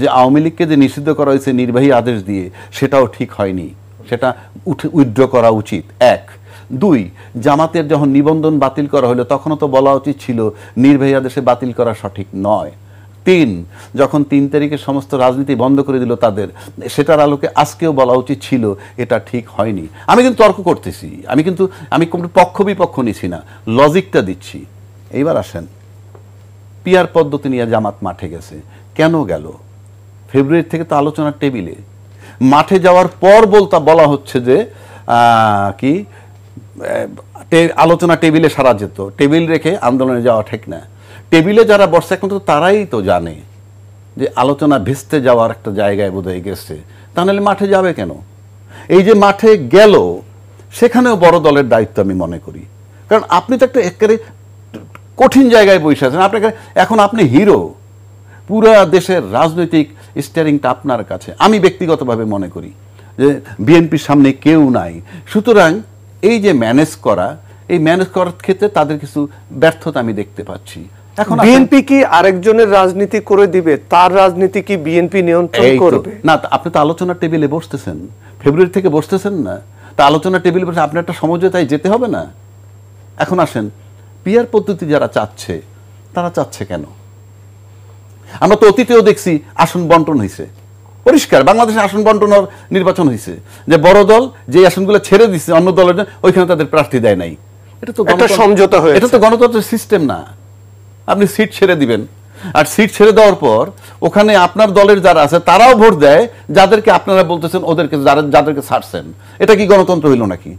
যে আওয়ামী লীগকে যে নিষিদ্ধ করা হয়েছে নির্বাহী আদেশ দিয়ে, সেটাও ঠিক হয়নি, সেটা উইথড্র করা উচিত। 1 2 জামাতের যখন নিবন্ধন বাতিল করা হলো তখনও তো বলা উচিত ছিল নির্বাহী আদেশে বাতিল করা সঠিক নয়। 3 যখন 3 তারিখে সমস্ত রাজনীতি বন্ধ করে দিল তাদের, সেটার আলোকে আজকেও বলা উচিত ছিল এটা ঠিক হয়নি। আমি কিন্তু তর্ক করতেছি, আমি কোনো পক্ষ বিপক্ষ নিছি না, লজিকটা দিচ্ছি। এইবার আসেন, পিআর পদ্ধতি নিয়ে জামাত মাঠে গেছে, কেন গেল? ফেব্রুয়ারি থেকে তো আলোচনার টেবিলে, মাঠে যাওয়ার পর বলা হচ্ছে যে কি আলোচনা টেবিলে সারা যেত, টেবিল রেখে আন্দোলনে যাওয়া ঠিক না। টেবিলে যারা বসছে এখন তো তারাই তো জানে যে আলোচনা ভেস্তে যাওয়ার একটা জায়গায় বোধহয় গেছে, তাহলে মাঠে যাবে কেন? এই যে মাঠে গেল সেখানেও বড় দলের দায়িত্ব আমি মনে করি, কারণ আপনি তো একটা একেবারে কঠিন জায়গায় বসে আছেন, আপনাকে এখন আপনি হিরো, পুরো দেশের রাজনৈতিক স্টিয়ারিংটা আপনার কাছে। আমি ব্যক্তিগতভাবে মনে করি যে বিএনপির সামনে কেউ নাই, সুতরাং এই যে ম্যানেজ করার ক্ষেত্রে তাদের কিছু ব্যর্থতা আমি দেখতে পাচ্ছি। এখন বিএনপি কি আরেকজনের রাজনীতি করে দিবে? তার রাজনীতি কি বিএনপি নিয়ন্ত্রণ করবে? না, আপনি তো আলোচনার টেবিলে বসতেছেন, ফেব্রুয়ারি থেকে বসতেছেন না, তা আলোচনার টেবিলে বসে আপনার একটা সমঝোতায় যেতে হবে না? এখন আসেন, পিআর পদ্ধতি যারা চাচ্ছে তারা চাচ্ছে কেন? আমরা তো অতীতেও দেখছি আসন বন্টন হয়েছে, পরিষ্কার বাংলাদেশে আসন বন্টন নির্বাচন হয়েছে, যে বড় দল যে আসনগুলো ছেড়ে দিচ্ছে অন্য দলের, ওইখানে তাদের প্রার্থী দেয় নাই। এটা তো সমঝোতা হয়েছে, এটা তো গণতন্ত্রের সিস্টেম না। আপনি সিট ছেড়ে দিবেন, আর সিট ছেড়ে দেওয়ার পর ওখানে আপনার দলের যারা আছে তারাও ভোট দেয় যাদেরকে আপনারা বলতেছেন ওদেরকে, যাদেরকে ছাড়ছেন। এটা কি গণতন্ত্র হইল নাকি?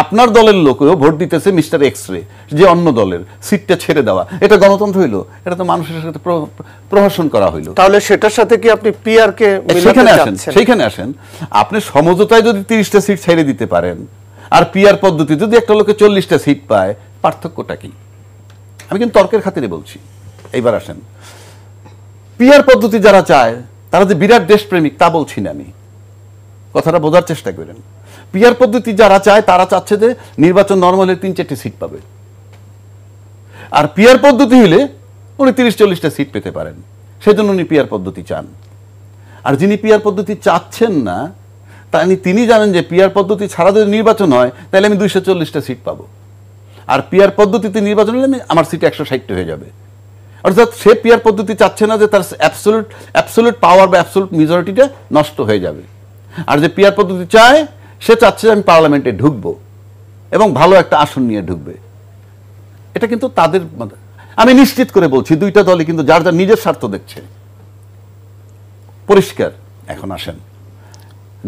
আপনার দলের লোকেও ভোট দিতেছে মিস্টার এক্সরে, যে অন্য দলের সিটটা ছেড়ে দেওয়া, এটা গণতন্ত্র হইল? এটা তো মানুষের সাথে প্রহসন করা হইল। তাহলে সেটার সাথে কি আপনি পিআর কে সেইখানে আসেন, আপনি সমঝোতায় যদি 30টা সিট ছেড়ে দিতে পারেন, আর পিআর পদ্ধতি যদি একটা লোকে 40টা সিট পায়, পার্থক্যটা কি? আমি কিন্তু তর্কের খাতিরে বলছি। এইবার আসেন, পিআর পদ্ধতি যারা চায় তারা যে বিরাট দেশপ্রেমিক তা বলছি না আমি, কথাটা বোঝার চেষ্টা করেন। পিআর পদ্ধতি যারা চায় তারা চাচ্ছে যে নির্বাচন নরমাল 3-4টি সিট পাবে, আর পিআর পদ্ধতি হলে উনি 30-40টা সিট পেতে পারেন, সেজন্য উনি পিআর পদ্ধতি চান। আর যিনি পিআর পদ্ধতি চাচ্ছেন না তিনি জানেন যে পিআর পদ্ধতি ছাড়া যদি নির্বাচন হয় তাহলে আমি 240টা সিট পাবো, আর পিআর পদ্ধতিতে নির্বাচন হলে আমার সিট 160 হয়ে যাবে। অর্থাৎ সে পিআর পদ্ধতি চাচ্ছে না যে তার অ্যাবসলিউট পাওয়ার বা অ্যাবসলিউট মেজরিটিটা নষ্ট হয়ে যাবে, আর যে পিআর পদ্ধতি চায় সে চাচ্ছে আমি পার্লামেন্টে ঢুকবো এবং ভালো একটা আসন নিয়ে ঢুকবে। এটা কিন্তু তাদের, আমি নিশ্চিত করে বলছি, দুইটা দলই কিন্তু যার যার নিজের স্বার্থ দেখছে, পরিষ্কার। এখন আসেন,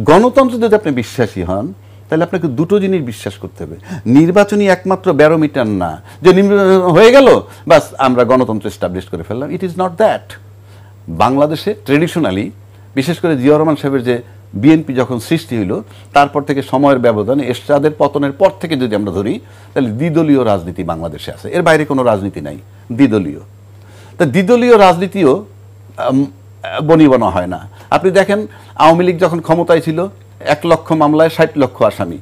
গণতন্ত্র যদি আপনি বিশ্বাসী হন তাহলে আপনাকে দুটো জিনিস বিশ্বাস করতে হবে। নির্বাচনই একমাত্র ব্যারোমিটার না যে নির্বাচন হয়ে গেল বাস আমরা গণতন্ত্র এস্টাবলিশ করে ফেললাম। It is not that. বাংলাদেশে ট্রেডিশনালি, বিশেষ করে জিয়া রহমান সাহেবের যে বিএনপি যখন সৃষ্টি হইল তারপর থেকে সময়ের ব্যবধানে এরশাদের পতনের পর থেকে যদি আমরা ধরি তাহলে দ্বিদলীয় রাজনীতি বাংলাদেশে আছে, এর বাইরে কোনো রাজনীতি নাই, দ্বিদলীয়। তা দ্বিদলীয় রাজনীতিও বনিবনা হয় না। আপনি দেখেন আওয়ামী লীগ যখন ক্ষমতায় ছিল 1 লক্ষ মামলায় 60 লক্ষ আসামি,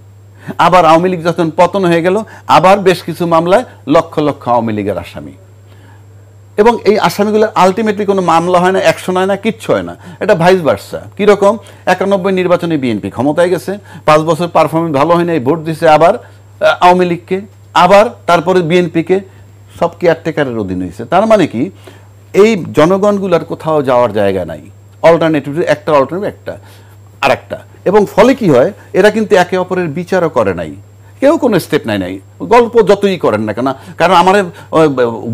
আবার আওয়ামী লীগ যখন পতন হয়ে গেল আবার বেশ কিছু মামলায় লক্ষ লক্ষ আওয়ামী লীগের আসামি, এবং এই আসামিগুলোর আলটিমেটলি কোনো মামলা হয় না, অ্যাকশন হয় না, কিচ্ছু হয় না। এটা ভাইস ভার্সা। কীরকম? 91 নির্বাচনে বিএনপি ক্ষমতায় গেছে, 5 বছর পারফরমেন্স ভালো হয় না, ভোট দিছে আবার আওয়ামী লীগকে, আবার তারপরে বিএনপিকে, সব কেয়ারটেকারের অধীনে হয়েছে। তার মানে কি এই জনগণগুলোর কোথাও যাওয়ার জায়গা নাই, অল্টারনেটিভ একটা আরেকটা। এবং ফলে কি হয়, এরা কিন্তু একে অপরের বিচারও করে নাই, কেউ কোনো স্টেপ নাই, গল্প যতই করেন না কেন, কারণ আমার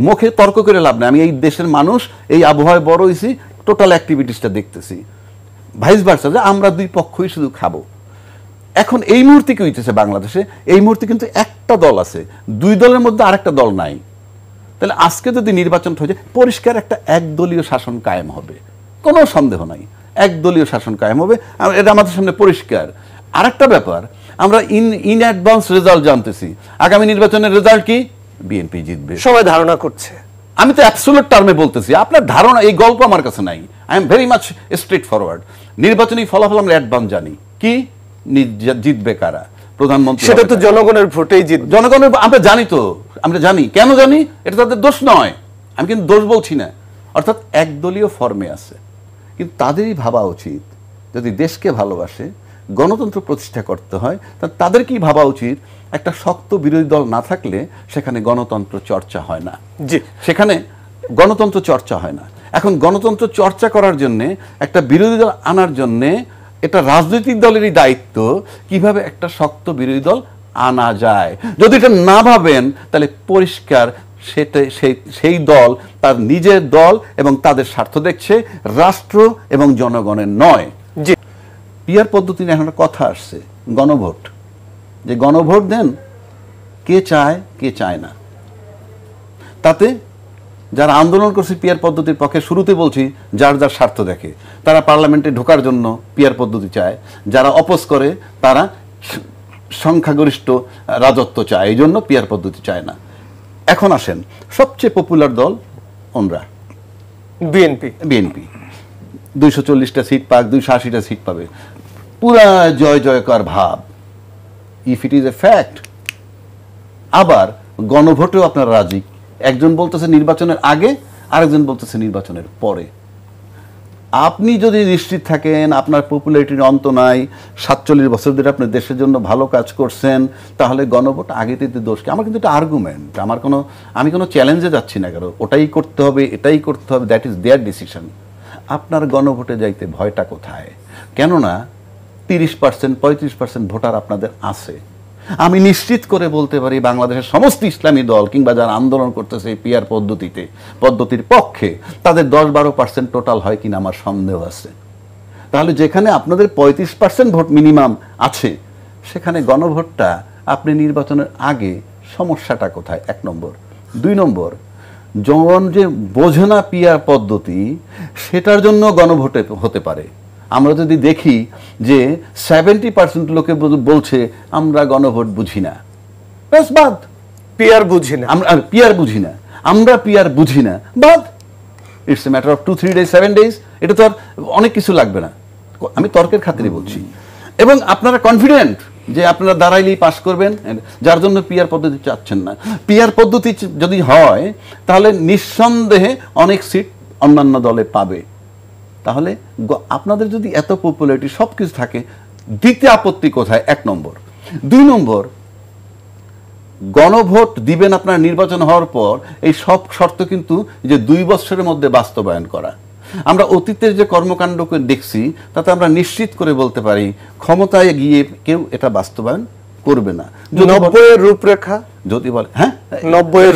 মুখে তর্ক করে লাভ নেই। আমি এই দেশের মানুষ, এই আবহাওয়ায় বড় হয়েছি, টোটাল অ্যাক্টিভিটিসটা দেখতেছি। ভাইস ভার্সা, যে আমরা দুই পক্ষই শুধু খাবো। এখন এই মুহূর্তে কি হইতেছে বাংলাদেশে, এই মুহূর্তে কিন্তু একটা দল আছে, 2 দলের মধ্যে আরেকটা দল নাই। তাহলে আজকে যদি নির্বাচন হয়ে যায়, পরিষ্কার একটা একদলীয় শাসন কায়েম হবে, কোনো সন্দেহ নাই, একদলীয় শাসন কায়েম হবে, এটা আমাদের সামনে পরিষ্কার। আরেকটা ব্যাপার, আমরা ইন অ্যাডভান্স রেজাল্ট জানতেছি, আগামী নির্বাচনের রেজাল্ট কি? বিএনপি জিতবে, সবাই ধারণা করছে। আমি তো অ্যাবসলিউট টার্মে বলতেছি, আপনার ধারণা, এই গল্প আমার কাছে নাই। I am very much straight forward. নির্বাচনী ফলাফল আমরা অ্যাডভান্স জানি, কি জিতবে কারা, প্রধানমন্ত্রী, সেটা তো জনগণের ভোটেই জিতবে। জনগণের, আমরা জানি তো, আমরা জানি। কেন জানি? এটা তাদের দোষ নয়, আমি কিন্তু দোষ বলছি না। অর্থাৎ একদলীয় ফর্মে আছে, কিন্তু তাদেরই ভাবা উচিত, যদি দেশকে ভালোবাসে, গণতন্ত্র প্রতিষ্ঠা করতে হয়, তা তাদেরকেই ভাবা উচিত একটা শক্ত বিরোধী দল না থাকলে সেখানে গণতন্ত্র চর্চা হয় না। জি, সেখানে গণতন্ত্র চর্চা হয় না। এখন গণতন্ত্র চর্চা করার জন্যে, একটা বিরোধী দল আনার জন্যে, এটা রাজনৈতিক দলেরই দায়িত্ব কিভাবে একটা শক্ত বিরোধী দল আনা যায়। যদি এটা না ভাবেন তাহলে পরিষ্কার সেই দল তার নিজের দল এবং তাদের স্বার্থ দেখছে, রাষ্ট্র এবং জনগণের নয়। জি, পিয়ার পদ্ধতি নিয়ে এখন একটা কথা আসছে, গণভোট, যে গণভোট দেন, কে চায় কে চায় না। তাতে যারা আন্দোলন করছে পিয়ার পদ্ধতির পক্ষে, শুরুতে বলছি যার যার স্বার্থ দেখে, তারা পার্লামেন্টে ঢোকার জন্য পিয়ার পদ্ধতি চায়, যারা অপোজ করে তারা সংখ্যাগরিষ্ঠ রাজত্ব চায়, এই জন্য পিয়ার পদ্ধতি চায় না। এখন আসেন, সবচেয়ে পপুলার দল ওনরা, বিএনপি 240টা সিট পাক, 280টা সিট পাবে, পুরা জয় জয়কার ভাব, if it is a fact. আবার গণভোটেও আপনারা রাজি, একজন বলতেছে নির্বাচনের আগে, আরেকজন বলতেছে নির্বাচনের পরে। আপনি যদি নিশ্চিত থাকেন আপনার পপুলারিটির অন্ত নাই, 47 বছর ধরে আপনি দেশের জন্য ভালো কাজ করছেন, তাহলে গণভোট আগে দিতে দোষ কি? আমার কিন্তু এটা আর্গুমেন্ট, আমি কোনো চ্যালেঞ্জে যাচ্ছি না, কারো ওটাই করতে হবে এটাই করতে হবে, দ্যাট ইজ দেয়ার ডিসিশন। আপনার গণভোটে যাইতে ভয়টা কোথায়? কেননা 30% 35% ভোটার আপনাদের আছে। আমি নিশ্চিত করে বলতে পারি বাংলাদেশের সমস্ত ইসলামী দল কিংবা যারা আন্দোলন করতেছে এই পিয়ার পদ্ধতির পক্ষে, তাদের 10-12% টোটাল হয় কিনা আমার সন্দেহ আছে। তাহলে যেখানে আপনাদের 35% ভোট মিনিমাম আছে, সেখানে গণভোটটা আপনি নির্বাচনের আগে, সমস্যাটা কোথায়? 1 নম্বর। 2 নম্বর, জন যে বোঝে না পিয়ার পদ্ধতি, সেটার জন্য গণভোটে হতে পারে। আমরা যদি দেখি যে 70% লোকে বলছে আমরা গণভোট বুঝি না, বাদ, পিয়ার বুঝি না, আমরা পিয়ার বুঝি না, বাদ। It's a matter of 2-3 days 7 days, এটা তো আর অনেক কিছু লাগবে না, আমি তর্কের খাতিরে বলছি। এবং আপনারা কনফিডেন্ট যে আপনারা দাঁড়াইলেই পাস করবেন, যার জন্য পিয়ার পদ্ধতি চাচ্ছেন না। পিয়ার পদ্ধতি যদি হয় তাহলে নিঃসন্দেহে অনেক সিট অন্যান্য দলে পাবে। তাহলে আপনাদের যদি এত পপুলারিটি সব কিছু থাকে, দিতে আপত্তি কোথায়? 1 নম্বর। 2 নম্বর, গণভোট দিবেন আপনার নির্বাচন হওয়ার পর, এই সব শর্ত কিন্তু যে 2 বছরের মধ্যে বাস্তবায়ন করা। আমরা অতীতের যে কর্মকাণ্ডকে দেখছি তাতে আমরা নিশ্চিত করে বলতে পারি ক্ষমতায় গিয়ে কেউ এটা বাস্তবায়ন করবে না। 90-এর রূপরেখা যদি বলে, হ্যাঁ 90-এর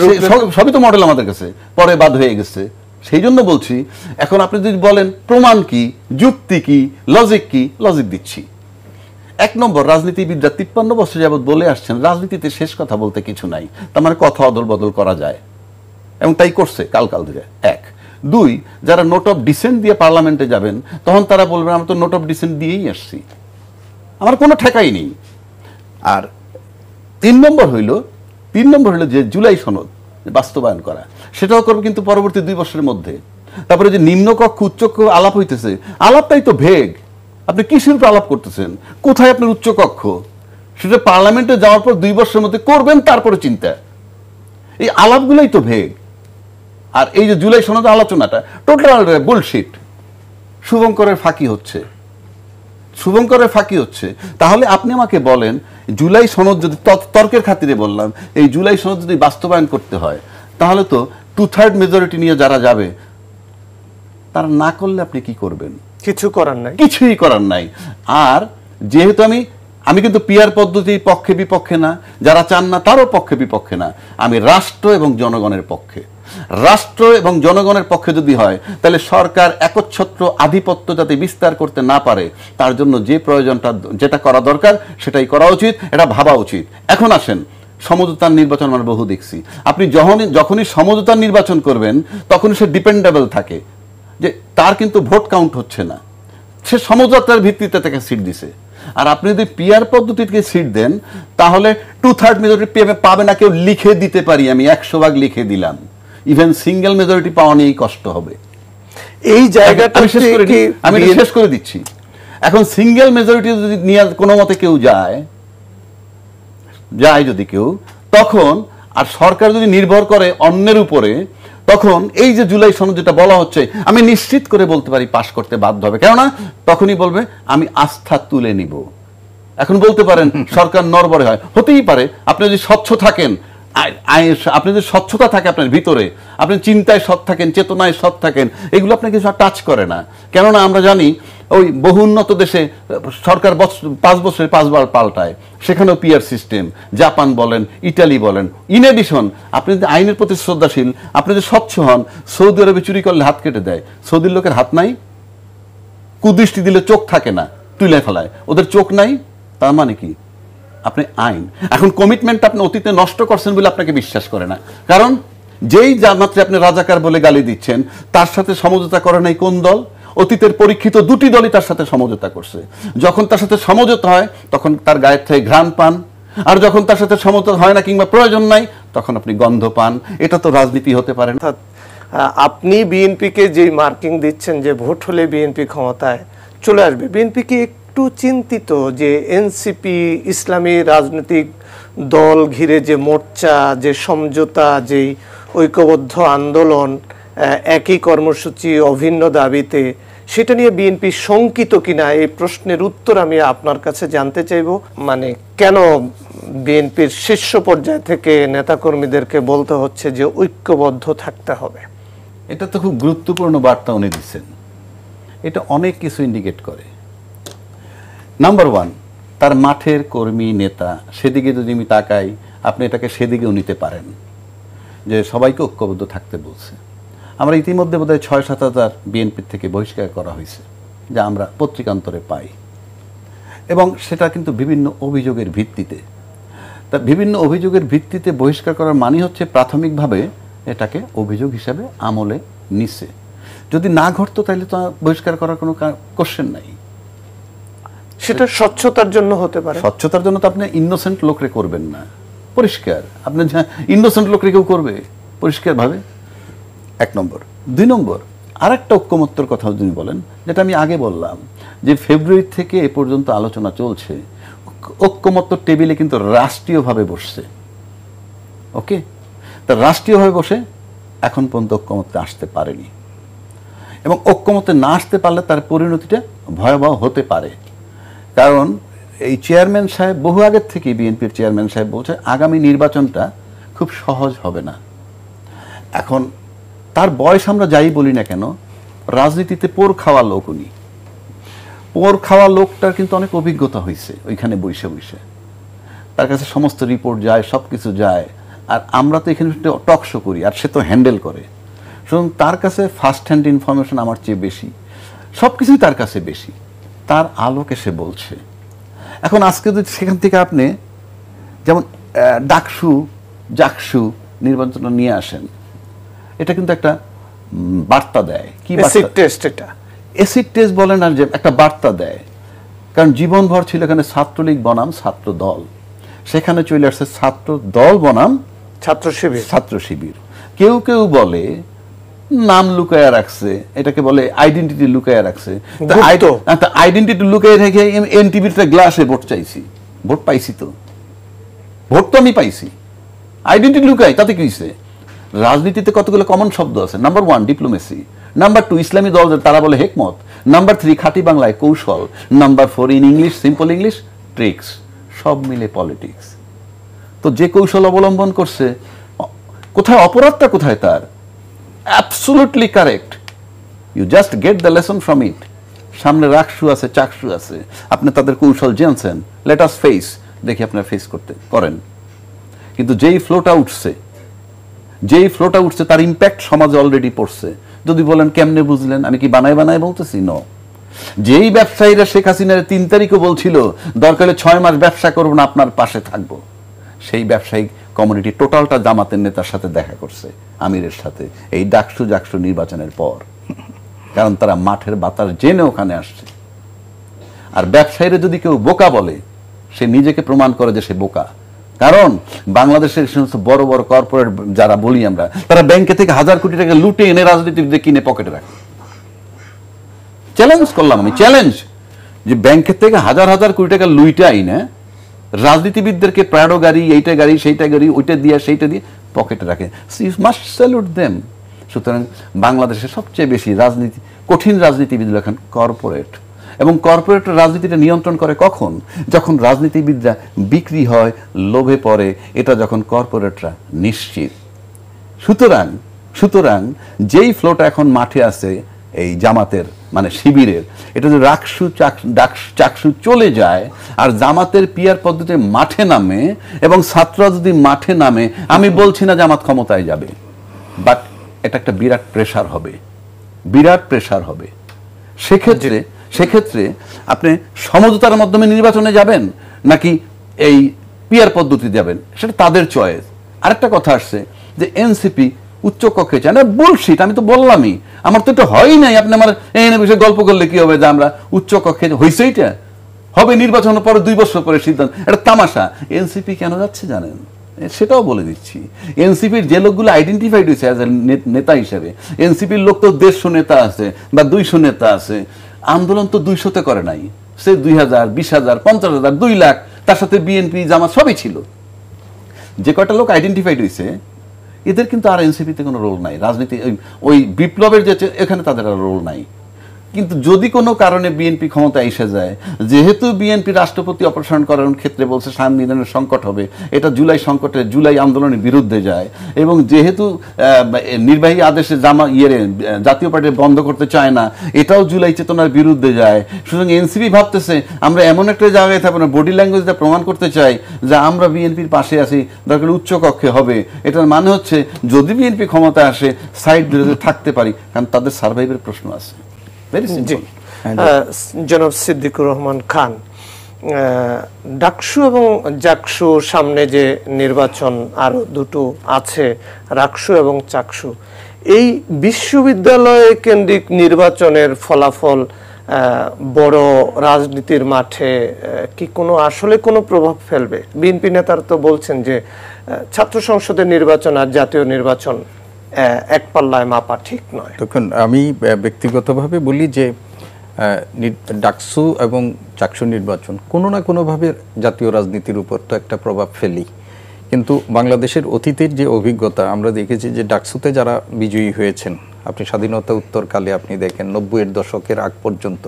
সবই তো মডেল আমাদের কাছে, পরে বাদ হয়ে গেছে। সেই জন্য বলছি, এখন আপনি যদি বলেন প্রমাণ কি, যুক্তি কি, লজিক কি, লজিক দিচ্ছি। 1 নম্বর, রাজনীতিবিদরা 53 বছর যাবৎ বলে আসছেন রাজনীতিতে শেষ কথা বলতে কিছু নাই, তার মানে কথা অদল বদল করা যায়, এবং তাই করছে কাল ধরে। 1। 2, যারা নোট অফ ডিসেন্ট দিয়ে পার্লামেন্টে যাবেন, তখন তারা বলবেন আমরা তো নোট অফ ডিসেন্ট দিয়েই আসছি, আমার কোনো ঠেকাই নেই। আর 3 নম্বর হইল যে জুলাই সনদ বাস্তবায়ন করা, সেটাও করবে কিন্তু পরবর্তী 2 বছরের মধ্যে। তারপরে যে নিম্নকক্ষ উচ্চকক্ষ আলাপ হইতেছে, আলাপটাই তো ভেগ। আপনি কিসের উপর আলাপ করতেছেন? কোথায় আপনার উচ্চকক্ষ? সেটা পার্লামেন্টে যাওয়ার পর 2 বছরের মধ্যে করবেন, তারপরে চিন্তা। এই আলাপগুলোই তো ভেগ। আর এই যে জুলাই সনদ আলোচনাটা টোটাল বুলশিট, শুভঙ্করের ফাঁকি হচ্ছে। তাহলে আপনি আমাকে বলেন, জুলাই সনদ যদি, তর্কের খাতিরে বললাম, এই জুলাই সনদ যদি বাস্তবায়ন করতে হয়, তাহলে তো 2/3 মেজরিটি নিয়ে যারা যাবে, তারা না করলে আপনি কি করবেন? কিছুই করার নাই। আর যেহেতু আমি কিন্তু পিয়ার পদ্ধতির পক্ষে বিপক্ষে না, যারা চান না তারও পক্ষে বিপক্ষে না, আমি রাষ্ট্র এবং জনগণের পক্ষে। রাষ্ট্র এবং জনগণের পক্ষে যদি হয়, তাহলে সরকার একচ্ছত্র আধিপত্য যাতে বিস্তার করতে না পারে, তার জন্য যে প্রয়োজনটা, যেটা করা দরকার সেটাই করা উচিত, এটা ভাবা উচিত। এখন আসেন, সমঝোতার নির্বাচন আমরা বহু দেখছি। আপনি যখনই সমঝোতার নির্বাচন করবেন, তখনই সে ডিপেন্ডেবল থাকে, যে তার কিন্তু ভোট কাউন্ট হচ্ছে না, সে সমঝোতার ভিত্তিতে তাকে সিট দিছে। আর আপনি যদি পিয়ার পদ্ধতিকে সিট দেন, তাহলে 2/3 মেজরিটি পাবে না কেউ, লিখে দিতে পারি আমি, 100 ভাগ লিখে দিলাম। ইভেন সিঙ্গেল মেজরিটি পাওয়া নিয়েই কষ্ট হবে। এই জায়গাটা আমি শেষ করে দিচ্ছি। এখন সিঙ্গেল মেজরিটি যদি নিয়ে কোনো মতে কেউ যায় যদি কেউ, তখন আর সরকার যদি নির্ভর করে অন্যের উপরে, তখন এই যে জুলাই সনদ যেটা বলা হচ্ছে, আমি নিশ্চিত করে বলতে পারি পাশ করতে বাধ্য হবে। কেননা তখনই বলবে আমি আস্থা তুলে নিব। এখন বলতে পারেন সরকার নড়বড়ে হয়, হতেই পারে। আপনি যদি স্বচ্ছ থাকেন, আপনি যদি স্বচ্ছতা থাকে আপনার ভিতরে, আপনি চিন্তায় সৎ থাকেন, চেতনায় সৎ থাকেন, এগুলো আপনাকে কিছু টাচ করে না। কেননা আমরা জানি ওই বহু উন্নত দেশে সরকার 5 বছরে 5 বার পাল্টায়, সেখানেও পিয়ার সিস্টেম। জাপান বলেন, ইটালি বলেন। ইন এডিশন আপনি যদি আইনের প্রতি শ্রদ্ধাশীল, আপনি যদি স্বচ্ছ হন, সৌদি আরবে চুরি করলে হাত কেটে দেয়, সৌদির লোকের হাত নাই, কুদৃষ্টি দিলে চোখ থাকে না, তুলে ফেলায়, ওদের চোখ নাই। তার মানে কি? আপনি আইন, এখন কমিটমেন্ট আপনি অতীতে নষ্ট করছেন বলে আপনাকে বিশ্বাস করে না। কারণ যেই মাত্র আপনি রাজাকার বলে গালি দিচ্ছেন, তার সাথে সমঝোতা করে নাই কোন দল? অতীতের পরীক্ষিত 2টি দলই তার সাথে সমঝোতা করছে। যখন তার সাথে সমঝোতা হয় তখন তার গায়ের থেকে ঘ্রাণ পান, আর যখন তার সাথে সমঝোতা হয় না কিংবা প্রয়োজন নাই তখন আপনি গন্ধ পান। এটা তো রাজনীতি হতে পারে না। আপনি বিএনপিকে যে মার্কিং দিচ্ছেন যে ভোট হলে বিএনপি ক্ষমতায় চলে আসবে, বিএনপি কি একটু চিন্তিত যে এনসিপি ইসলামী রাজনৈতিক দল ঘিরে যে মোর্চা, যে সমঝোতা, যে ঐক্যবদ্ধ আন্দোলন, একই কর্মসূচি, অভিন্ন দাবিতে, সেটা নিয়ে বিএনপি শঙ্কিত কিনা? এই প্রশ্নের উত্তর আমি আপনার কাছে জানতে চাইব। মানে কেন বিএনপির শীর্ষ পর্যায় থেকে নেতাকর্মীদেরকে বলতে হচ্ছে যে ঐক্যবদ্ধ থাকতে হবে? এটা তো খুব গুরুত্বপূর্ণ বার্তা উনি দিচ্ছেন। এটা অনেক কিছু ইন্ডিকেট করে। নাম্বার 1, তার মাঠের কর্মী নেতা, সেদিকে যদি আমি তাকাই, আপনি এটাকে সেদিকেও নিতে পারেন যে সবাইকে ঐক্যবদ্ধ থাকতে বলছে। আমরা ইতিমধ্যে বোধহয় 6-7 হাজার বিএনপির থেকে বহিষ্কার করা হয়েছে, যা আমরা পত্রিকান্তরে পাই, এবং সেটা কিন্তু বিভিন্ন অভিযোগের ভিত্তিতে। তা বিভিন্ন অভিযোগের ভিত্তিতে বহিষ্কার করার মানে হচ্ছে প্রাথমিকভাবে এটাকে অভিযোগ হিসাবে আমলে নিছে। যদি না ঘটতো তাহলে তো বহিষ্কার করার কোনো কোশ্চেন নাই। সেটা স্বচ্ছতার জন্য হতে পারে। স্বচ্ছতার জন্য তো আপনি ইনোসেন্ট লোকরে করবেন না, পরিষ্কার। আপনি ইনোসেন্ট লোকরে কেউ করবে পরিষ্কার ভাবে? 1 নম্বর। 2 নম্বর, আরেকটা ঐক্যমত্যর কথা যদি বলেন, যেটা আমি আগে বললাম যে ফেব্রুয়ারি থেকে এ পর্যন্ত আলোচনা চলছে, ঐক্যমত্য টেবিলে কিন্তু রাষ্ট্রীয়ভাবে বসছে। ওকে, তা রাষ্ট্রীয়ভাবে বসে এখন পর্যন্ত ঐক্যমত্যে আসতে পারেনি, এবং ঐক্যমত্যে না আসতে পারলে তার পরিণতিটা ভয়াবহ হতে পারে। কারণ এই চেয়ারম্যান সাহেব বহু আগের থেকে, বিএনপির চেয়ারম্যান সাহেব বলছে আগামী নির্বাচনটা খুব সহজ হবে না। এখন তার বয়স আমরা যাই বলি না কেন, রাজনীতিতে পোর খাওয়া লোক উনি। পোর খাওয়া লোকটার কিন্তু অনেক অভিজ্ঞতা হয়েছে ওইখানে বসে বসে, তার কাছে সমস্ত রিপোর্ট যায়, সব কিছু যায়। আর আমরা তো এখানে টক শো করি, আর সে তো হ্যান্ডেল করে। সুতরাং তার কাছে ফার্স্ট হ্যান্ড ইনফরমেশন আমার চেয়ে বেশি, সব কিছুই তার কাছে বেশি। তার আলোকে সে বলছে। এখন আজকে যদি সেখান থেকে আপনি যেমন ডাকসু জাকসু নির্বাচন নিয়ে আসেন, এটা কিন্তু একটা বার্তা দেয়। কি অ্যাসিড টেস্ট? এটা অ্যাসিড টেস্ট বলেন, আর যে একটা বার্তা দেয়। কারণ জীবনভর ছিল এখানে ছাত্রলীগ বনাম ছাত্র দল, সেখানে চলে আসছে ছাত্র দল বনাম ছাত্র শিবির। ছাত্র শিবির। কেউ কেউ বলে নাম লুকায়া রাখছে, এটাকে বলে আইডেন্টিটি লুকায়া রাখছে। আইডেন্টিটি লুকায় রেখে এনটিভির গ্লাসে ভোট চাইছি, ভোট পাইছি তো, ভোট তো আমি পাইছি। আইডেন্টিটি লুকাই তাতে কি হয়েছে? রাজনীতিতে কতগুলো কমন শব্দ আছে। নাম্বার 1 ডিপ্লোমেসি, নাম্বার 2 ইসলামী দল, তারা বলে হেকমত, নাম্বার 3 খাঁটি বাংলায় কৌশল, number 4 in English simple English tricks. সব মিলে পলিটিক্স। তো যে কৌশল অবলম্বন করছে, কোথায় অপরাধটা কোথায় তার? Absolutely correct. You just get the lesson from it. সামনে রাকসু আছে, চাকসু আছে, আপনি তাদের কৌশল জেনছেন, লেট আস ফেস, দেখি আপনারা ফেস করতে করেন। কিন্তু যেই ফ্লোটা উঠছে তার ইম্প্যাক্ট সমাজে অলরেডি পড়ছে। যদি বলেন কেমনে বুঝলেন, আমি কি বানায় বানায় বলতেছি? নো। যেই ব্যবসায়ীরা শেখ হাসিনার 3 তারিখও বলছিল দরকার হলে 6 মাস ব্যবসা করবো না, আপনার পাশে থাকবো, সেই ব্যবসায়িক কমিউনিটি টোটালটা জামাতের নেতার সাথে দেখা করছে, আমিরের সাথে, এই ডাকসু জাকসু নির্বাচনের পর। কারণ তারা মাঠের বাতাস জেনে ওখানে আসছে। আর ব্যবসায়ীরা যদি কেউ বোকা বলে, সে নিজেকে প্রমাণ করে যে সে বোকা। কারণ বাংলাদেশের সমস্ত বড় বড় কর্পোরেট যারা বলি আমরা, তারা ব্যাংকে থেকে 1000 কোটি টাকা লুটে এনে রাজনীতিবিদদের কিনে পকেটে রাখে। চ্যালেঞ্জ করলাম আমি, চ্যালেঞ্জ, যে ব্যাংকের থেকে 1000 কোটি টাকা লুইটা আইনে রাজনীতিবিদদেরকে প্রাডো গাড়ি, এইটা গাড়ি, সেইটা গাড়ি, ওইটা দিয়ে সেইটা দিয়ে পকেটে রাখে। You must salute them. সুতরাং বাংলাদেশে সবচেয়ে বেশি রাজনীতি, কঠিন রাজনীতিবিদরা এখন কর্পোরেট, এবং কর্পোরেট রাজনীতিটা নিয়ন্ত্রণ করে কখন? যখন রাজনীতিবিদরা বিক্রি হয়, লোভে পড়ে, এটা যখন কর্পোরেটরা নিশ্চিত। সুতরাং যেই ফ্লোটা এখন মাঠে আছে এই জামাতের মানে শিবিরের, এটা যদি চাকসু চলে যায় আর জামাতের পিয়ার পদ্ধতিতে মাঠে নামে এবং ছাত্ররা যদি মাঠে নামে, আমি বলছি না জামাত ক্ষমতায় যাবে, বাট এটা একটা বিরাট প্রেসার হবে। সেক্ষেত্রে আপনি সমঝোতার মাধ্যমে নির্বাচনে যাবেন নাকি এই পিয়ার পদ্ধতি যাবেন, সেটা তাদের চয়েস। আরেকটা কথা আসছে যে এনসিপি উচ্চ কক্ষে চায় না, বুলশিট। আমি তো বললামই, আমার তো এটা হয় নাই। আপনি আমার এই বিষয়ে গল্প করলে কি হবে যে আমরা উচ্চ কক্ষে হয়েছে, এইটা হবে নির্বাচনের পরে 2 বছর পরে সিদ্ধান্ত, এটা তামাশা। এনসিপি কেন যাচ্ছে জানেন? সেটাও বলে দিচ্ছি। এনসিপির যে লোকগুলো আইডেন্টিফাইড হয়েছে অ্যাজ এ নেতা হিসেবে, এনসিপির লোক তো 150 নেতা আছে বা 200 নেতা আছে। আন্দোলন তো 200-তে করে নাই, সে 2000, 20,000, 50,000, 2 লাখ, তার সাথে বিএনপি, জামাত সবই ছিল। যে কয়টা লোক আইডেন্টিফাইড হয়েছে, এদের কিন্তু আর এনসিপিতে কোনো রোল নাই। রাজনীতি ওই বিপ্লবের যে এখানে তাদের আর রোল নাই। কিন্তু যদি কোনো কারণে বিএনপি ক্ষমতায় এসে যায়, যেহেতু বিএনপি রাষ্ট্রপতি অপসারণ করার ক্ষেত্রে বলছে সাংবিধানের সংকট হবে, এটা জুলাই আন্দোলনের বিরুদ্ধে যায়, এবং যেহেতু নির্বাহী আদেশে জাতীয় পার্টি বন্ধ করতে চায় না, এটাও জুলাই চেতনার বিরুদ্ধে যায়। সুতরাং এনসিপি ভাবতেছে আমরা এমন একটা জায়গায় থাকবো না, বডি ল্যাঙ্গুয়েজটা প্রমাণ করতে চাই যে আমরা বিএনপির পাশে আছি, দরকার উচ্চ কক্ষে হবে। এটার মানে হচ্ছে যদি বিএনপি ক্ষমতায় আসে সাইড ধরে থাকতে পারি, কারণ তাদের সার্ভাইভের প্রশ্ন আছে। জনাব সিদ্দিকুর রহমান খান, ডাকসু এবং জাকসু সামনে যে নির্বাচন আরো দুটো আছে, রাকসু এবং চাকসু, এই বিশ্ববিদ্যালয় কেন্দ্রিক নির্বাচনের ফলাফল বড় রাজনীতির মাঠে কি আসলে কোনো প্রভাব ফেলবে? বিএনপি নেতারা তো বলছেন যে ছাত্র সংসদের নির্বাচন আর জাতীয় নির্বাচন এক পাল্লায় মাপা ঠিক নয়। তখন আমি ব্যক্তিগতভাবে বলি যে ডাকসু এবং চাকসু নির্বাচন কোনো না কোনোভাবে জাতীয় রাজনীতির উপর তো একটা প্রভাব ফেলি। কিন্তু বাংলাদেশের অতীতের যে অভিজ্ঞতা আমরা দেখেছি যে ডাকসুতে যারা বিজয়ী হয়েছেন, আপনি স্বাধীনতা উত্তরকালে আপনি দেখেন 90-এর দশকের আগ পর্যন্ত,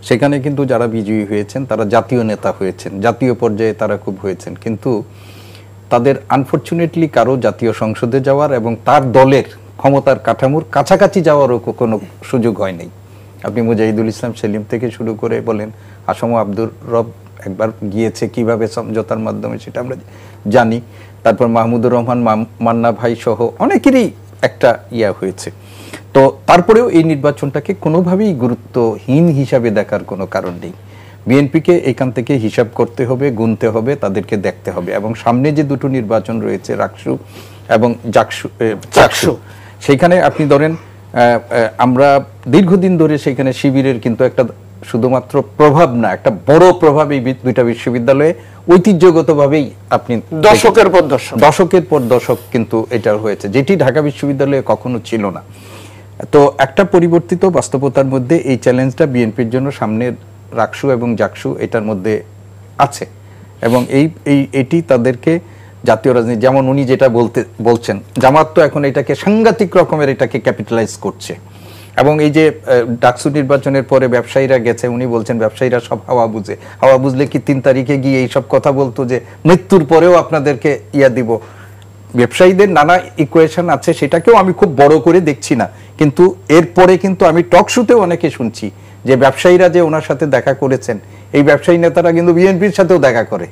সেখানে কিন্তু যারা বিজয়ী হয়েছেন তারা জাতীয় নেতা হয়েছেন, জাতীয় পর্যায়ে তারা খুব হয়েছেন। কিন্তু তাদের আনফরচুনেটলি কারো জাতীয় সংসদে যাওয়ার এবং তার দলের ক্ষমতার কাঠামোর কাছাকাছি যাওয়ারও কোনো সুযোগ হয় নাই। আপনি মুজাহিদুল ইসলাম সেলিম থেকে শুরু করে বলেন, আসম আব্দুর রব একবার গিয়েছে কিভাবে সমঝোতার মাধ্যমে সেটা আমরা জানি। তারপর মাহমুদুর রহমান মান্না ভাই সহ অনেকেরই একটা হয়েছে। তো তারপরেও এই নির্বাচনটাকে কোনোভাবেই গুরুত্বহীন হিসাবে দেখার কোনো কারণ নেই। বিএনপিকে এখান থেকে হিসাব করতে হবে, গুনতে হবে, তাদেরকে দেখতে হবে। এবং সামনে যে দুটো নির্বাচন রয়েছে রাকসু এবং চাকসু, সেইখানে আপনি ধরেন আমরা দীর্ঘদিন ধরে সেখানে শিবিরের কিন্তু একটা শুধুমাত্র প্রভাব না, একটা বড় প্রভাব এই দুইটা বিশ্ববিদ্যালয়ে ঐতিহ্যগতভাবেই আপনি দশকের পর দশক কিন্তু এটা হয়েছে, যেটি ঢাকা বিশ্ববিদ্যালয়ে কখনো ছিল না। তো একটা পরিবর্তিত বাস্তবতার মধ্যে এই চ্যালেঞ্জটা বিএনপির জন্য সামনের রাকসু এবং জাকসু এটার মধ্যে আছে, এবং এটি তাদেরকে জাতীয় রাজনীতি, যেমন উনি যেটা বলছেন, জামাত তো এখন এটাকে সাংঘাতিক রকমের এটাকে ক্যাপিটালাইজ করছে। এবং এই যে ডাকসু নির্বাচনের পরে ব্যবসায়ীরা গেছে, উনি বলছেন ব্যবসায়ীরা সব হাওয়া বুঝলে কি 3 তারিখে গিয়ে এইসব কথা বলতো যে মৃত্যুর পরেও আপনাদেরকে দিব। ব্যবসায়ীদের নানা ইকুয়েশন আছে, সেটাকেও আমি খুব বড় করে দেখছি না। কিন্তু এরপরে কিন্তু আমি টক শোতেও অনেকে শুনছি যে ব্যবসায়ীরা যে ওনার সাথে দেখা করেছেন, এই ব্যবসায়ী নেতারা কিন্তু বিএনপির সাথেও দেখা করে,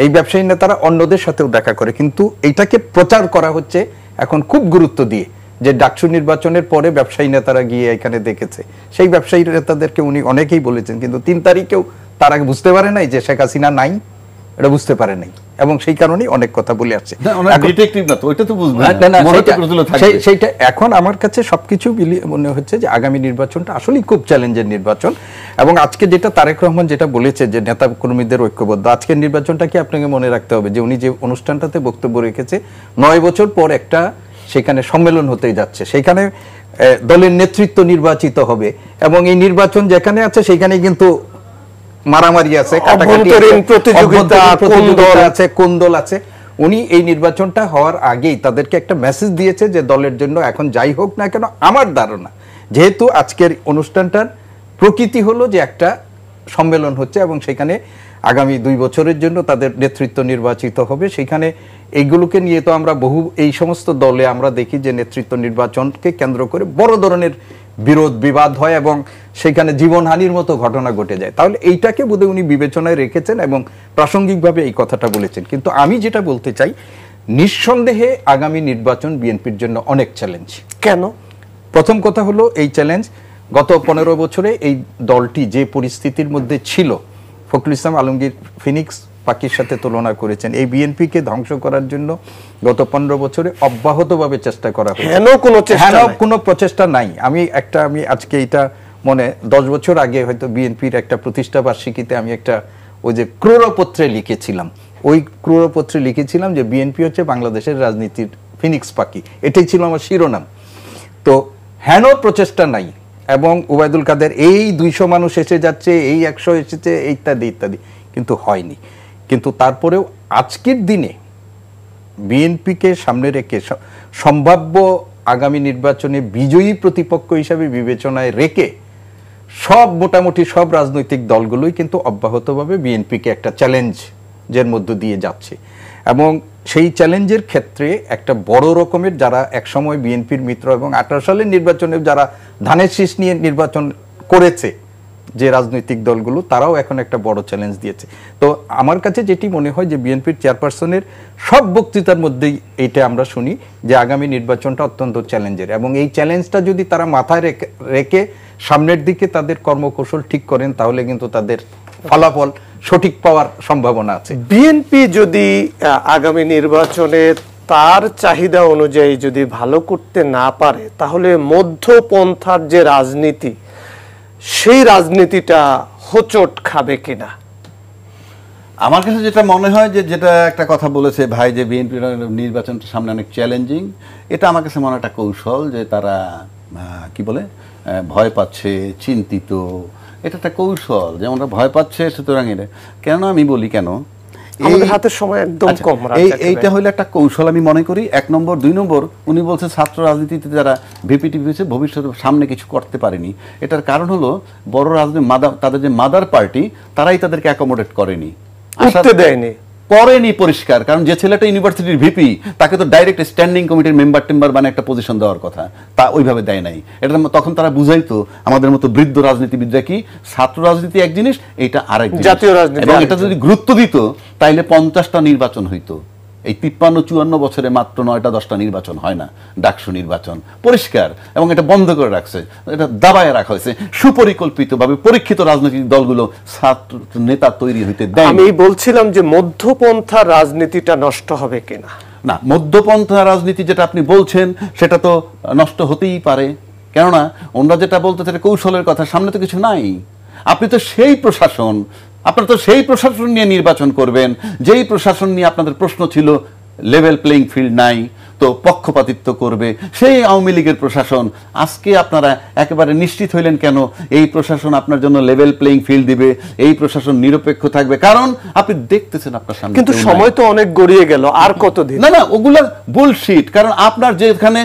এই ব্যবসায়ী নেতারা অন্যদের সাথেও দেখা করে। কিন্তু এইটাকে প্রচার করা হচ্ছে এখন খুব গুরুত্ব দিয়ে, যে ডাকসু নির্বাচনের পরে ব্যবসায়ী নেতারা গিয়ে এখানে দেখেছে। সেই ব্যবসায়ী নেতাদেরকে উনি অনেকেই বলেছেন, কিন্তু 3 তারিখেও তারা বুঝতে পারে নাই যে শেখ হাসিনা নাই, এটা বুঝতে পারে নাই, এবং সেই কারণেই অনেক কথা বলে আসছে। সেইটা এখন আমার কাছে সবকিছু মনে হচ্ছে যে আগামী নির্বাচনটা আসলেই খুব চ্যালেঞ্জের নির্বাচন। এবং আজকে যেটা তারেক রহমান যেটা বলেছে যে নেতা কর্মীদের ঐক্যবদ্ধ, আজকের নির্বাচনটা কি আপনাকে মনে রাখতে হবে যে উনি যে অনুষ্ঠানটাতে বক্তব্য রেখেছে 9 বছর পর একটা সেখানে সম্মেলন হতে যাচ্ছে, সেখানে দলের নেতৃত্ব নির্বাচিত হবে, এবং এই নির্বাচন যেখানে আছে সেখানে কিন্তু মারামারি আছে, প্রতিযোগিতা আছে, কোন দল আছে। উনি এই নির্বাচনটা হওয়ার আগেই তাদেরকে একটা মেসেজ দিয়েছে যে দলের জন্য এখন যাই হোক না কেন, আমার ধারণা যেহেতু আজকের অনুষ্ঠানটার প্রকৃতি হলো যে একটা সম্মেলন হচ্ছে এবং সেখানে আগামী 2 বছরের জন্য তাদের নেতৃত্ব নির্বাচিত হবে, সেখানে এইগুলোকে নিয়ে তো আমরা বহু এই সমস্ত দলে আমরা দেখি যে নেতৃত্ব নির্বাচনকে কেন্দ্র করে বড় ধরনের বিরোধ বিবাদ হয় এবং সেখানে জীবনহানির মতো ঘটনা ঘটে যায়। তাহলে এইটাকে বোধহয় উনি বিবেচনায় রেখেছেন এবং প্রাসঙ্গিকভাবে এই কথাটা বলেছেন। কিন্তু আমি যেটা বলতে চাই, নিঃসন্দেহে আগামী নির্বাচন বিএনপির জন্য অনেক চ্যালেঞ্জ। কেন? প্রথম কথা হলো এই চ্যালেঞ্জ, গত 15 বছরে এই দলটি যে পরিস্থিতির মধ্যে ছিল, ফখরুল ইসলাম আলমগীর ফিনিক্স পাখির সাথে তুলনা করেছেন, এই বিএনপিকে ধ্বংস করার জন্য গত 15 বছরে অব্যাহতভাবে চেষ্টা করা হয়েছে। কোনো প্রচেষ্টা নাই। আমি আজকে এটা মনে 10 বছর আগে হয়তো বিএনপির একটা প্রতিষ্ঠা বার্ষিকীতে আমি একটা ওই যে ক্রুরপত্রে লিখেছিলাম, ওই ক্রুরপত্রে লিখেছিলাম যে বিএনপি হচ্ছে বাংলাদেশের রাজনীতির ফিনিক্স পাখি, এটাই ছিল আমার শিরোনাম। তো হেন প্রচেষ্টা নাই এবং ওবায়দুল কাদের এই 200 মানুষ এসে যাচ্ছে, এই 100 এসেছে, ইত্যাদি ইত্যাদি, কিন্তু হয়নি। কিন্তু তারপরেও আজকের দিনে বিএনপিকে সামনে রেখে সম্ভাব্য আগামী নির্বাচনে বিজয়ী প্রতিপক্ষ হিসাবে বিবেচনায় রেখে মোটামুটি সব রাজনৈতিক দলগুলোই কিন্তু অব্যাহতভাবে বিএনপিকে একটা চ্যালেঞ্জের মধ্য দিয়ে যাচ্ছে এবং সেই চ্যালেঞ্জের ক্ষেত্রে একটা বড় রকমের যারা একসময় বিএনপির মিত্র এবং 18 সালের নির্বাচনে যারা ধানের শীষ নিয়ে নির্বাচন করেছে যে রাজনৈতিক দলগুলো, তারাও এখন একটা বড় চ্যালেঞ্জ দিয়েছে। তো আমার কাছে যেটি মনে হয় যে বিএনপির চেয়ারপারসনের সব বক্তৃতার মধ্যেই এইটা আমরা শুনি যে আগামী নির্বাচনটা অত্যন্ত চ্যালেঞ্জের এবং এই চ্যালেঞ্জটা যদি তারা মাথায় রেখে সামনের দিকে তাদের কর্মকৌশল ঠিক করেন তাহলে কিন্তু তাদের ফলাফল সঠিক পাওয়ার সম্ভাবনা আছে। বিএনপি যদি আগামী নির্বাচনে তার চাহিদা অনুযায়ী যদি ভালো করতে না পারে তাহলে মধ্যপন্থার যে রাজনীতি, সেই রাজনীতিটা হোঁচট খাবে কিনা? আমার কাছে যেটা মনে হয় যে যেটা একটা কথা বলেছে ভাই যে বিএনপির নির্বাচনটা সামনে অনেক চ্যালেঞ্জিং, এটা আমার কাছে মনে একটা কৌশল যে তারা কি বলে ভয় পাচ্ছে, চিন্তিত, এটা একটা কৌশল যে আমরা ভয় পাচ্ছে সুতরাং এটা কেন আমি বলি কেন আমাদের হাতে সময় একদম কম, এইটা হলো একটা কৌশল আমি মনে করি। 1 নম্বর 2 নম্বর উনি বলছে ছাত্র রাজনীতিতে যারা ভিপিটিভি হয়েছে ভবিষ্যতে সামনে কিছু করতে পারেনি, এটার কারণ হলো বড় রাজনীতি তাদের যে মাদার পার্টি তারাই তাদেরকে অ্যাকোমোডেট করেনি, করেনি পরিষ্কার। কারণ যে ছেলেটা ইউনিভার্সিটির ভিপি তাকে তো ডাইরেক্ট স্ট্যান্ডিং কমিটির মেম্বার মানে একটা পজিশন দেওয়ার কথা, তা ওইভাবে দেয় নাই। এটা তখন তারা বুঝাইতো আমাদের মতো বৃদ্ধ রাজনীতিবিদরা কি ছাত্র রাজনীতি এক জিনিস, এটা আরেক জাতীয় রাজনীতি, এবং এটা যদি গুরুত্ব দিত তাইলে 50টা নির্বাচন হইতো। এই 53-54 বছরে মাত্র 9টা-10টা নির্বাচন হয় না, ডাকসু নির্বাচন পরিষ্কার, এবং এটা বন্ধ করে রাখছে, এটা দাবায় রাখা হয়েছে সুপরিকল্পিতভাবে। পরীক্ষিত রাজনৈতিক দলগুলো ছাত্র নেতা তৈরি হইতে দেয়। আমি বলছিলাম যে মধ্যপন্থা রাজনীতিটা নষ্ট হবে কিনা। না, মধ্যপন্থা রাজনীতি যেটা আপনি বলছেন সেটা তো নষ্ট হতেই পারে, কেননা ওনারা যেটা বলতে চাই কৌশলের কথা, সামনে তো কিছু নাই। আপনি তো সেই প্রশাসন, আপনারা তো সেই প্রশাসন নিয়ে নির্বাচন করবেন যেই প্রশাসন নিয়ে আপনাদের প্রশ্ন ছিল লেভেল প্লেইং ফিল্ড নাই, তো পক্ষপাতিত্ব করবে সেই আওয়ামী লীগের প্রশাসন। আজকে আপনারা একেবারে নিশ্চিত হইলেন কেন এই প্রশাসন আপনার জন্য লেভেল প্লেইং ফিল্ড দিবে, এই প্রশাসন নিরপেক্ষ থাকবে? কারণ আপনি দেখতেছেন আপনার সামনে, কিন্তু সময় তো অনেক গড়িয়ে গেল, আর কতদিন? না ওগুলা বুলশিট। কারণ আপনার যেখানে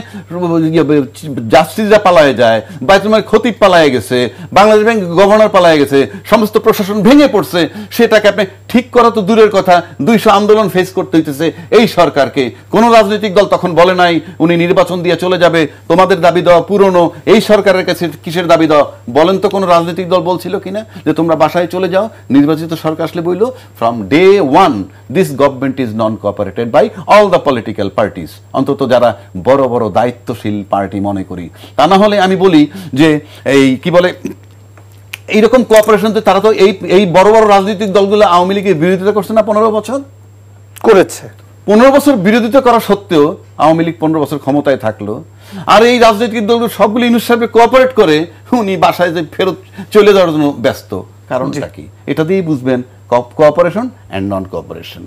জাস্টিসরা পালায় যায়, বাইতুল খতিব পালায় গেছে, বাংলাদেশ ব্যাংক গভর্নর পালায় গেছে, সমস্ত প্রশাসন ভেঙে পড়ছে, সেটাকে আপনি ঠিক করা তো দূরের কথা, 200 আন্দোলন ফেস করতে হইতেছে এই সরকারকে। কোন রাজনৈতিক দল তখন বলে নাই উনি নির্বাচন দিয়ে চলে যাবে, তোমাদের দাবি দেওয়া পুরনো, এই সরকারের কাছে কিসের দাবি দেওয়া বলেন তো? কোন রাজনৈতিক দল বলছিল কিনা যে তোমরা বাসায় চলে যাও, নির্বাচিত সরকার আসলে বইল from day 1 this government is non cooperated by all the political parties, অন্তত যারা বড় বড় দায়িত্বশীল পার্টি মনে করি। তা না হলে আমি বলি যে এই কি বলে এইরকম কোঅপারেশন, তারা তো এই বড় বড় রাজনৈতিক দলগুলো আওয়ামী লীগের বিরোধিতা করছে না, 15 বছর করেছে। 15 বছর বিরোধিতা করা সত্ত্বেও আওয়ামী লীগ 15 বছর ক্ষমতায় থাকলো, আর এই রাজনৈতিক দলগুলো সবগুলো ইউনুস সাহেবকে কোঅপারেট করে উনি বাসায় যে ফেরত চলে যাওয়ার জন্য ব্যস্ত। কারণটা কি? এটা দিয়েই বুঝবেন কোঅপারেশন অ্যান্ড নন কোঅপারেশন।